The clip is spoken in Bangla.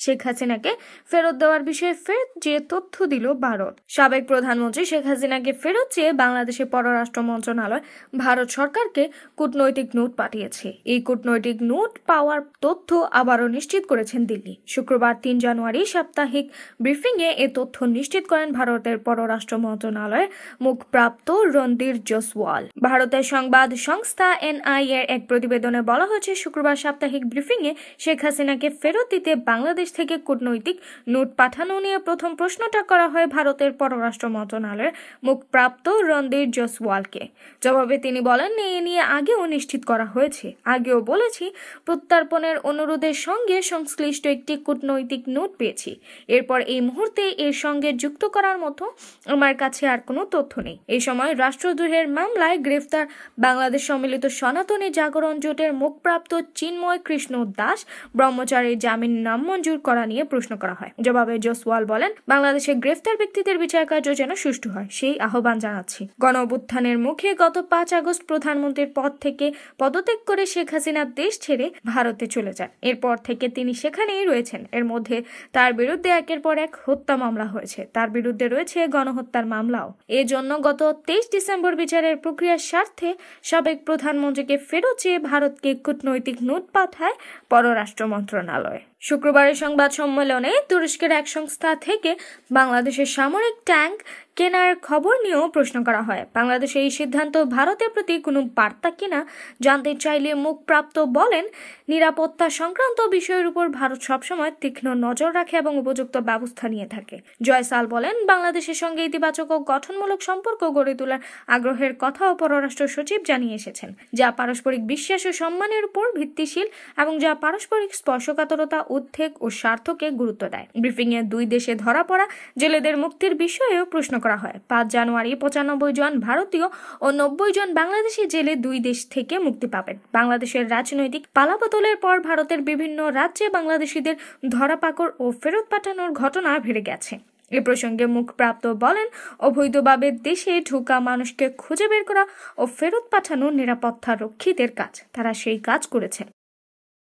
শেখ হাসিনাকে ফেরত দেওয়ার বিষয়ে ফের যে তথ্য দিল ভারত। সাবেক প্রধানমন্ত্রী শেখ হাসিনাকে ফেরত চেয়ে বাংলাদেশের পররাষ্ট্র মন্ত্রণালয় ভারত সরকারকে কূটনৈতিক নোট পাঠিয়েছে। এই কূটনৈতিক নোট পাওয়ার তথ্য আবারও নিশ্চিত করেছেন দিল্লি। শুক্রবার 3 জানুয়ারি সাপ্তাহিক ব্রিফিংয়ে এ তথ্য নিশ্চিত করেন ভারতের পররাষ্ট্র মন্ত্রণালয়ের মুখপাত্র রণধীর জয়সওয়াল। ভারতের সংবাদ সংস্থা এনআই এর এক প্রতিবেদনে বলা হয়েছে, শুক্রবার সাপ্তাহিক ব্রিফিংয়ে শেখ হাসিনাকে ফেরত দিতে বাংলাদেশ থেকে কূটনৈতিক নোট পাঠানো নিয়ে প্রথম প্রশ্নটা করা হয় ভারতের পররাষ্ট্র মন্ত্রণালয়ের মুখপাত্র রণধীর জয়সওয়ালকে। জবাবে তিনি বলেন, এ নিয়ে আগেও নিশ্চিত করা হয়েছে। আগেও বলেছি, প্রত্যর্পণের অনুরোধের সঙ্গে সংশ্লিষ্ট একটি কূটনৈতিক নোট পেয়েছি। এরপর এই মুহূর্তে এর সঙ্গে যুক্ত করার মতো আমার কাছে আর কোনো তথ্য নেই। এই সময় রাষ্ট্রদ্রোহের মামলায় গ্রেফতার বাংলাদেশ সম্মিলিত সনাতনী জাগরণ জোটের মুখপ্রাপ্ত চিন্ময় কৃষ্ণ দাস ব্রহ্মচারীর জামিন নামঞ্জুর করা নিয়ে প্রশ্ন করা হয়। জবাবে জয়সওয়াল বলেন, বাংলাদেশের গ্রেফতার ব্যক্তিদের বিচার কার্য যেন সুষ্ঠু হয় সেই আহ্বান জানাচ্ছি। গণঅভ্যুত্থানের মুখে গত 5 আগস্ট প্রধানমন্ত্রীর পদ থেকে পদত্যাগ করে শেখ হাসিনা দেশ ছেড়ে ভারতে চলে যান। এরপর থেকে তিনি সেখানেই রয়েছেন। এর মধ্যে তার বিরুদ্ধে একের পর এক হত্যা মামলা হয়েছে। তার বিরুদ্ধে রয়েছে গণহত্যার মামলাও। এজন্য গত 23 ডিসেম্বর বিচারের প্রক্রিয়ার স্বার্থে সাবেক প্রধানমন্ত্রীকে ফেরত চেয়ে ভারতকে কূটনৈতিক নোট পাঠায় পররাষ্ট্র মন্ত্রণালয়। শুক্রবারের সংবাদ সম্মেলনে তুরস্কের এক সংস্থা থেকে বাংলাদেশের সামরিক ট্যাঙ্ক কেনার খবর নিয়েও প্রশ্ন করা হয়। বাংলাদেশের এই সিদ্ধান্ত ভারতের প্রতি কোনো বার্তা কিনা জানতে চাইলে মুখপ্রাপ্ত বলেন, নিরাপত্তা সংক্রান্ত বিষয়ের উপর ভারত সবসময় তীক্ষ্ণ নজর রাখে এবং উপযুক্ত ব্যবস্থা নিয়ে থাকে। জয়সাল বলেন, বাংলাদেশের সঙ্গে ইতিবাচক ও গঠনমূলক সম্পর্ক গড়ে তোলার আগ্রহের কথাও পররাষ্ট্র সচিব জানিয়ে এসেছেন, যা পারস্পরিক বিশ্বাস ও সম্মানের উপর ভিত্তিশীল এবং যা পারস্পরিক স্পর্শকাতরতা, উদ্বেগ ও স্বার্থকে গুরুত্ব দেয়। ব্রিফিংয়ে 2 দেশে ধরা পড়া জেলেদের মুক্তির বিষয়েও প্রশ্ন করা হয়। 5 জানুয়ারি 95 জন ভারতীয় ও 90 জন বাংলাদেশি জেলে 2 দেশ থেকে মুক্তি পাবেন। বাংলাদেশের রাজনৈতিক পালাবদলের পর ভারতের বিভিন্ন রাজ্যে বাংলাদেশিদের ধরাপাকড় ও ফেরত পাঠানোর ঘটনা বেড়ে গেছে। এ প্রসঙ্গে মুখপ্রাপ্ত বলেন, অবৈধভাবে দেশে ঢোকা মানুষকে খুঁজে বের করা ও ফেরত পাঠানো নিরাপত্তা রক্ষীদের কাজ। তারা সেই কাজ করেছেন।